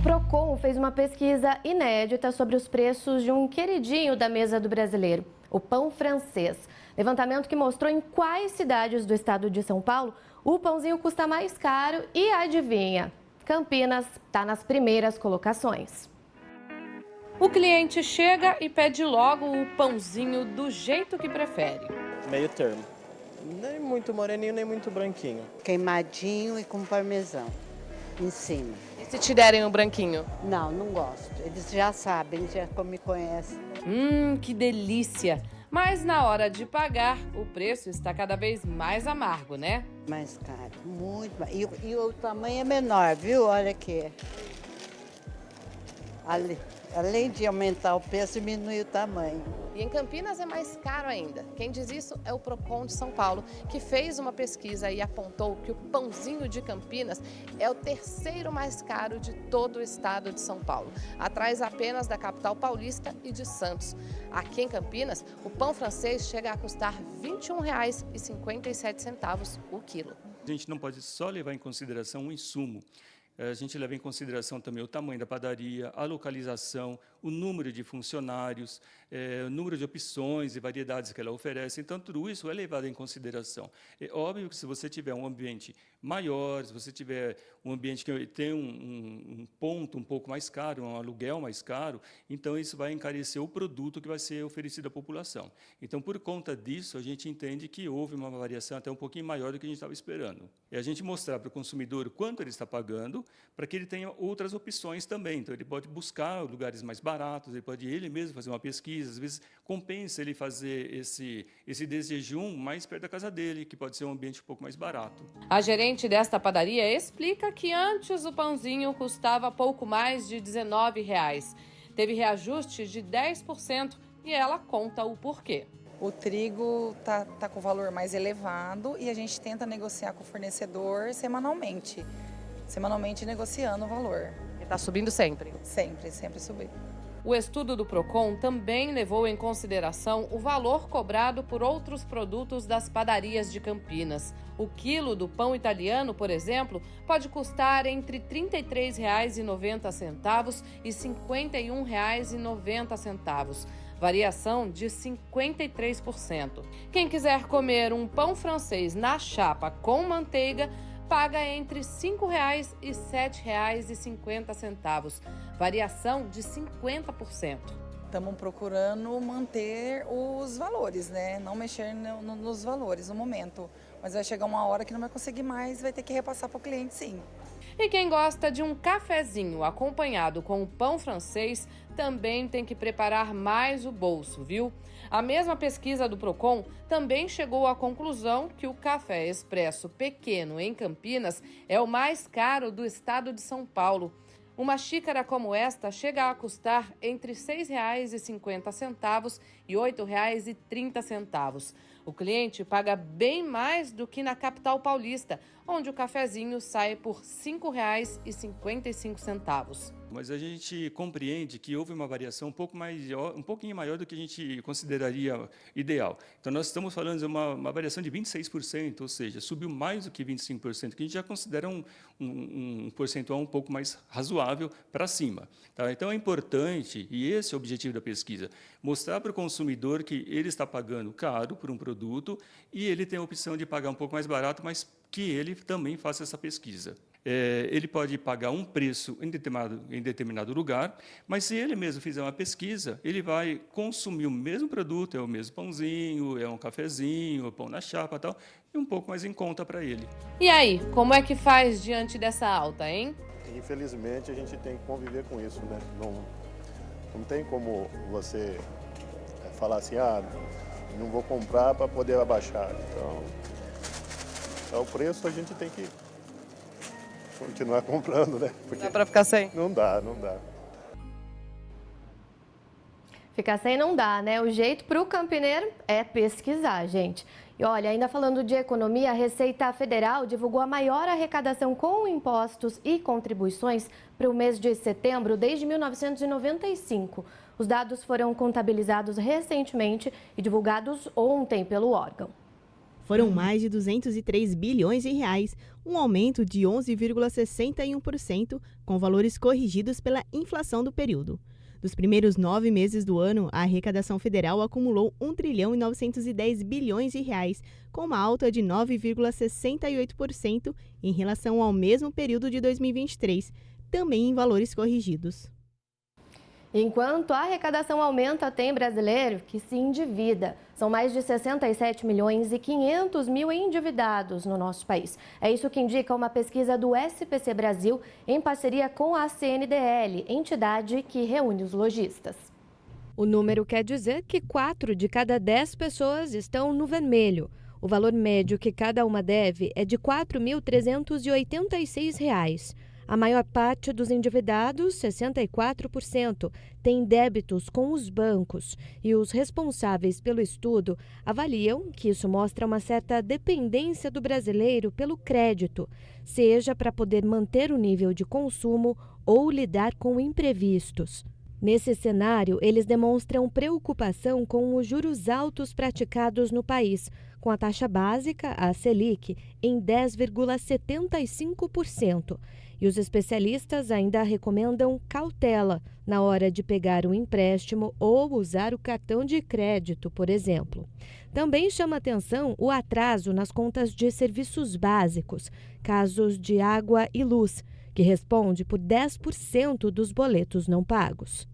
Procon fez uma pesquisa inédita sobre os preços de um queridinho da mesa do brasileiro, o pão francês. Levantamento que mostrou em quais cidades do estado de São Paulo o pãozinho custa mais caro e adivinha, Campinas está nas primeiras colocações. O cliente chega e pede logo o pãozinho do jeito que prefere. Meio termo. Nem muito moreninho, nem muito branquinho. Queimadinho e com parmesão em cima. E se te derem o branquinho? Não, não gosto. Eles já sabem, já me conhecem. Que delícia! Mas na hora de pagar, o preço está cada vez mais amargo, né? Mais caro, muito mais. E o tamanho é menor, viu? Olha aqui. Além de aumentar o preço, diminui o tamanho. E em Campinas é mais caro ainda. Quem diz isso é o Procon de São Paulo, que fez uma pesquisa e apontou que o pãozinho de Campinas é o terceiro mais caro de todo o estado de São Paulo, atrás apenas da capital paulista e de Santos. Aqui em Campinas, o pão francês chega a custar R$ 21,57 o quilo. A gente não pode só levar em consideração o insumo. A gente leva em consideração também o tamanho da padaria, a localização, o número de funcionários, o número de opções e variedades que ela oferece. Então, tudo isso é levado em consideração. É óbvio que se você tiver um ambiente maior, se você tiver um ambiente que tem um ponto um pouco mais caro, um aluguel mais caro, então isso vai encarecer o produto que vai ser oferecido à população. Então, por conta disso, a gente entende que houve uma variação até um pouquinho maior do que a gente estava esperando. É a gente mostrar para o consumidor quanto ele está pagando, para que ele tenha outras opções também. Então, ele pode buscar lugares mais baratos, ele pode ele mesmo fazer uma pesquisa, às vezes compensa ele fazer esse desjejum mais perto da casa dele, que pode ser um ambiente um pouco mais barato. A gerente desta padaria explica que antes o pãozinho custava pouco mais de R$19. Teve reajuste de 10% e ela conta o porquê. O trigo tá com o valor mais elevado e a gente tenta negociar com o fornecedor semanalmente negociando o valor. E está subindo sempre? Sempre subindo. O estudo do Procon também levou em consideração o valor cobrado por outros produtos das padarias de Campinas. O quilo do pão italiano, por exemplo, pode custar entre R$ 33,90 e R$ 51,90. Variação de 53%. Quem quiser comer um pão francês na chapa com manteiga, paga entre R$ 5,00 e R$ 7,50, variação de 50%. Estamos procurando manter os valores, né? Não mexer nos valores no momento. Mas vai chegar uma hora que não vai conseguir mais, vai ter que repassar para o cliente, sim. E quem gosta de um cafezinho acompanhado com o pão francês também tem que preparar mais o bolso, viu? A mesma pesquisa do Procon também chegou à conclusão que o café expresso pequeno em Campinas é o mais caro do estado de São Paulo. Uma xícara como esta chega a custar entre R$ 6,50 e R$ 8,30. O cliente paga bem mais do que na capital paulista, onde o cafezinho sai por R$ 5,55. Mas a gente compreende que houve uma variação um pouquinho maior do que a gente consideraria ideal. Então, nós estamos falando de uma variação de 26%, ou seja, subiu mais do que 25%, que a gente já considera um percentual um pouco mais razoável para cima. Tá? Então, é importante, e esse é o objetivo da pesquisa, mostrar para o consumidor que ele está pagando caro por um produto e ele tem a opção de pagar um pouco mais barato, mas que ele também faça essa pesquisa. Ele pode pagar um preço em determinado lugar, mas se ele mesmo fizer uma pesquisa, ele vai consumir o mesmo produto, é o mesmo pãozinho, é um cafezinho, pão na chapa e tal, e um pouco mais em conta para ele. E aí, como é que faz diante dessa alta, hein? Infelizmente, a gente tem que conviver com isso, né? Não tem como você falar assim, não vou comprar para poder abaixar. Então, o preço a gente tem que continuar comprando, né? Porque dá para ficar sem? Não dá. Ficar sem não dá, né? O jeito para o campineiro é pesquisar, gente. E olha, ainda falando de economia, a Receita Federal divulgou a maior arrecadação com impostos e contribuições para o mês de setembro desde 1995. Os dados foram contabilizados recentemente e divulgados ontem pelo órgão. foram mais de 203 bilhões de reais, um aumento de 11,61%, com valores corrigidos pela inflação do período. Dos primeiros 9 meses do ano, a arrecadação federal acumulou 1 trilhão e 910 bilhões de reais, com uma alta de 9,68% em relação ao mesmo período de 2023, também em valores corrigidos. Enquanto a arrecadação aumenta, tem brasileiro que se endivida. São mais de 67 milhões e 500 mil endividados no nosso país. É isso que indica uma pesquisa do SPC Brasil em parceria com a CNDL, entidade que reúne os lojistas. O número quer dizer que 4 de cada 10 pessoas estão no vermelho. O valor médio que cada uma deve é de R$ 4.386. A maior parte dos endividados, 64%, tem débitos com os bancos e os responsáveis pelo estudo avaliam que isso mostra uma certa dependência do brasileiro pelo crédito, seja para poder manter o nível de consumo ou lidar com imprevistos. Nesse cenário, eles demonstram preocupação com os juros altos praticados no país, com a taxa básica, a Selic, em 10,75%. E os especialistas ainda recomendam cautela na hora de pegar um empréstimo ou usar o cartão de crédito, por exemplo. Também chama atenção o atraso nas contas de serviços básicos, casos de água e luz, que responde por 10% dos boletos não pagos.